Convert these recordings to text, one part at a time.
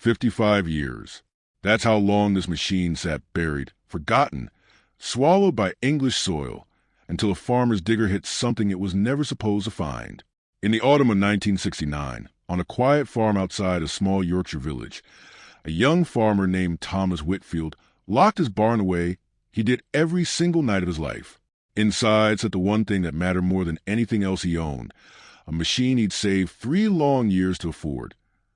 55 years. That's how long this machine sat buried, forgotten, swallowed by English soil, until a farmer's digger hit something it was never supposed to find. In the autumn of 1969, on a quiet farm outside a small Yorkshire village, a young farmer named Thomas Whitfield locked his barn away he did every single night of his life. Inside sat the one thing that mattered more than anything else he owned, a machine he'd saved 3 long years to afford,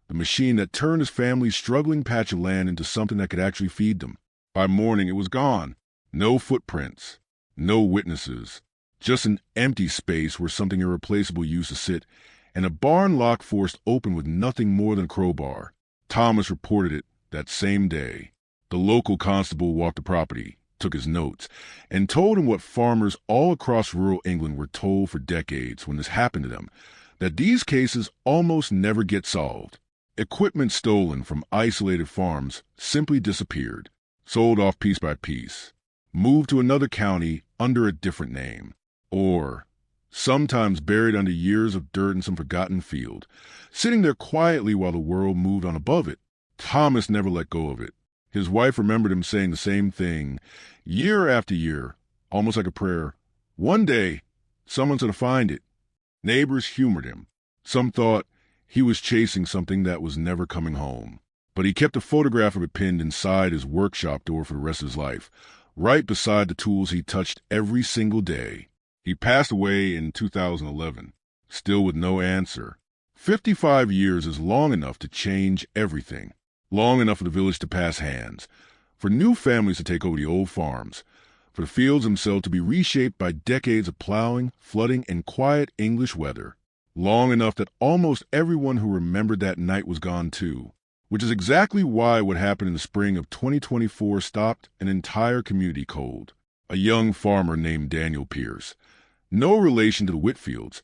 the machine that turned his family's struggling patch of land into something that could actually feed them. By morning it was gone. No footprints, no witnesses, just an empty space where something irreplaceable used to sit, and a barn lock forced open with nothing more than a crowbar. Thomas reported it that same day. The local constable walked the property, took his notes, and told him what farmers all across rural England were told for decades when this happened to them, that these cases almost never get solved. Equipment stolen from isolated farms simply disappeared, sold off piece by piece, moved to another county under a different name, or sometimes buried under years of dirt in some forgotten field, sitting there quietly while the world moved on above it. Thomas never let go of it. His wife remembered him saying the same thing year after year, almost like a prayer. One day, someone's going to find it. Neighbors humored him. Some thought he was chasing something that was never coming home. But he kept a photograph of it pinned inside his workshop door for the rest of his life, right beside the tools he touched every single day. He passed away in 2011, still with no answer. 55 years is long enough to change everything. Long enough for the village to pass hands, for new families to take over the old farms, for the fields themselves to be reshaped by decades of plowing, flooding, and quiet English weather. Long enough that almost everyone who remembered that night was gone too, which is exactly why what happened in the spring of 2024 stopped an entire community cold. A young farmer named Daniel Pierce, no relation to the Whitfields,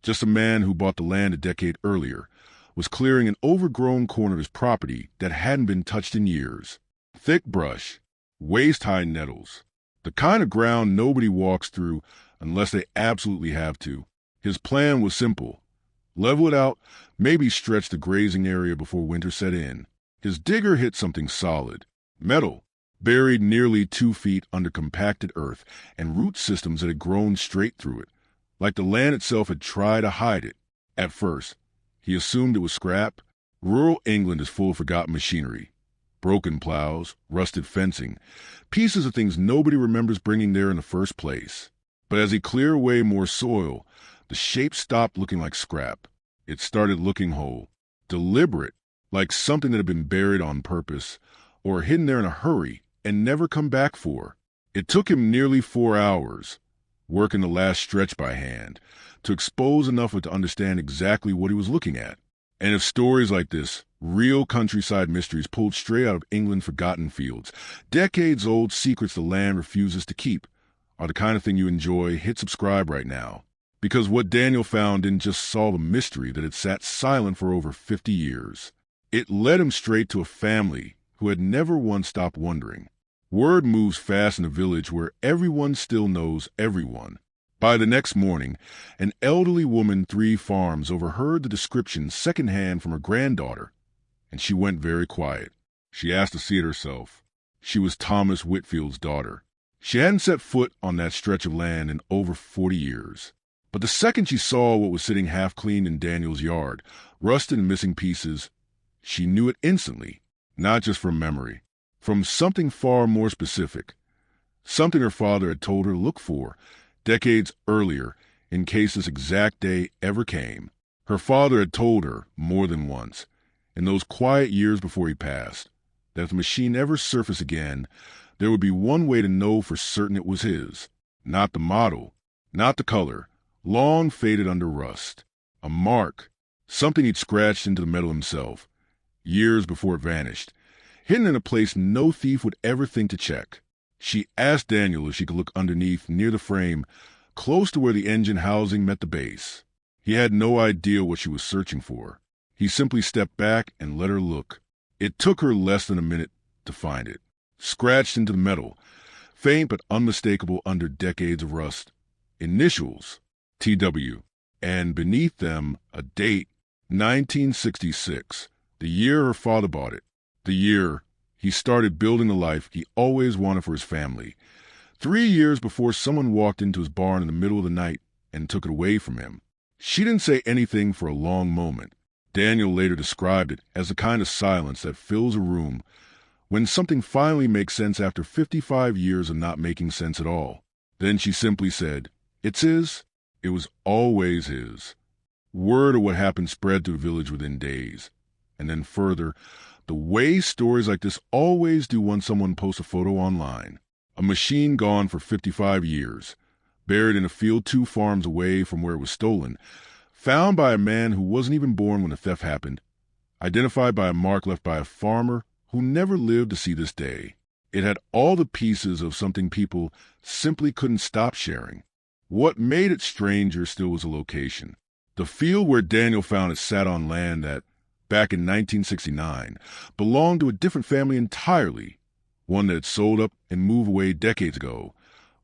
just a man who bought the land a decade earlier, was clearing an overgrown corner of his property that hadn't been touched in years. Thick brush, waist-high nettles, the kind of ground nobody walks through unless they absolutely have to. His plan was simple. Level it out, maybe stretch the grazing area before winter set in. His digger hit something solid, metal, buried nearly 2 feet under compacted earth and root systems that had grown straight through it, like the land itself had tried to hide it. At first, he assumed it was scrap. Rural England is full of forgotten machinery. Broken plows, rusted fencing, pieces of things nobody remembers bringing there in the first place. But as he cleared away more soil, the shape stopped looking like scrap. It started looking whole, deliberate, like something that had been buried on purpose, or hidden there in a hurry and never come back for. It took him nearly 4 hours, working the last stretch by hand, to expose enough of it to understand exactly what he was looking at. And if stories like this, real countryside mysteries pulled straight out of England's forgotten fields, decades-old secrets the land refuses to keep, are the kind of thing you enjoy, hit subscribe right now. Because what Daniel found didn't just solve a mystery that had sat silent for over 50 years. It led him straight to a family who had never once stopped wondering. Word moves fast in a village where everyone still knows everyone. By the next morning, an elderly woman 3 farms overheard the description secondhand from her granddaughter, and she went very quiet. She asked to see it herself. She was Thomas Whitfield's daughter. She hadn't set foot on that stretch of land in over 40 years. But the second she saw what was sitting half-cleaned in Daniel's yard, rusted and missing pieces, she knew it instantly, not just from memory, from something far more specific, something her father had told her to look for decades earlier in case this exact day ever came. Her father had told her more than once, in those quiet years before he passed, that if the machine ever surfaced again, there would be one way to know for certain it was his. Not the model, not the color, long faded under rust. A mark, something he'd scratched into the metal himself, years before it vanished, hidden in a place no thief would ever think to check. She asked Daniel if she could look underneath, near the frame, close to where the engine housing met the base. He had no idea what she was searching for. He simply stepped back and let her look. It took her less than a minute to find it, scratched into the metal, faint but unmistakable under decades of rust. Initials, TW, and beneath them a date, 1966, the year her father bought it. The year he started building the life he always wanted for his family. 3 years before someone walked into his barn in the middle of the night and took it away from him. She didn't say anything for a long moment. Daniel later described it as the kind of silence that fills a room when something finally makes sense after 55 years of not making sense at all. Then she simply said, "It's his. It was always his." Word of what happened spread to the village within days. And then further, the way stories like this always do once someone posts a photo online. A machine gone for 55 years, buried in a field 2 farms away from where it was stolen, found by a man who wasn't even born when the theft happened, identified by a mark left by a farmer who never lived to see this day. It had all the pieces of something people simply couldn't stop sharing. What made it stranger still was the location. The field where Daniel found it sat on land that, back in 1969, belonged to a different family entirely, one that had sold up and moved away decades ago,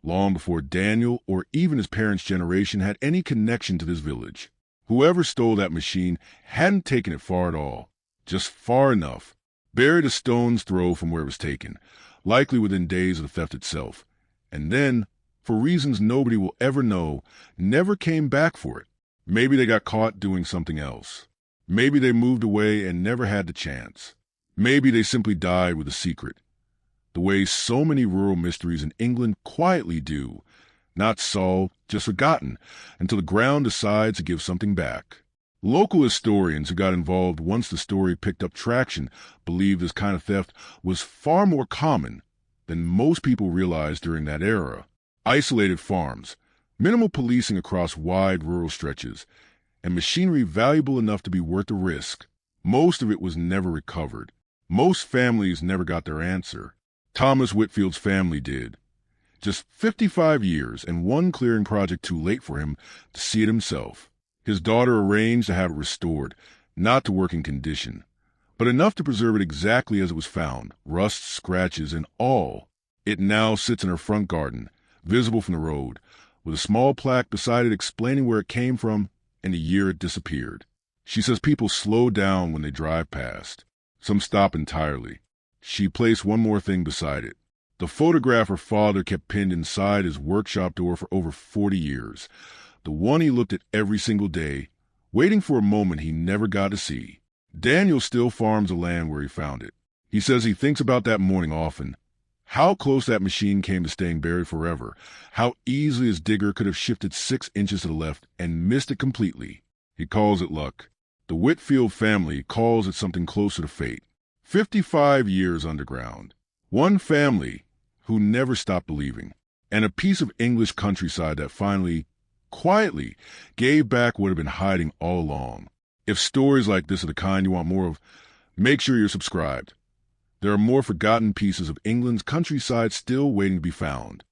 long before Daniel or even his parents' generation had any connection to this village. Whoever stole that machine hadn't taken it far at all, just far enough, buried a stone's throw from where it was taken, likely within days of the theft itself, and then, for reasons nobody will ever know, never came back for it. Maybe they got caught doing something else. Maybe they moved away and never had the chance. Maybe they simply died with a secret. The way so many rural mysteries in England quietly do, not solved, just forgotten, until the ground decides to give something back. Local historians who got involved once the story picked up traction believe this kind of theft was far more common than most people realized during that era. Isolated farms, minimal policing across wide rural stretches, and machinery valuable enough to be worth the risk. Most of it was never recovered. Most families never got their answer. Thomas Whitfield's family did. Just 55 years and one clearing project too late for him to see it himself. His daughter arranged to have it restored, not to working condition, but enough to preserve it exactly as it was found, rust, scratches, and all. It now sits in her front garden, visible from the road, with a small plaque beside it explaining where it came from and the year it disappeared. She says people slow down when they drive past. Some stop entirely. She placed one more thing beside it. The photograph her father kept pinned inside his workshop door for over 40 years. The one he looked at every single day, waiting for a moment he never got to see. Daniel still farms the land where he found it. He says he thinks about that morning often. How close that machine came to staying buried forever. How easily his digger could have shifted 6 inches to the left and missed it completely. He calls it luck. The Whitfield family calls it something closer to fate. 55 years underground. One family who never stopped believing. And a piece of English countryside that finally, quietly, gave back what had been hiding all along. If stories like this are the kind you want more of, make sure you're subscribed. There are more forgotten pieces of England's countryside still waiting to be found.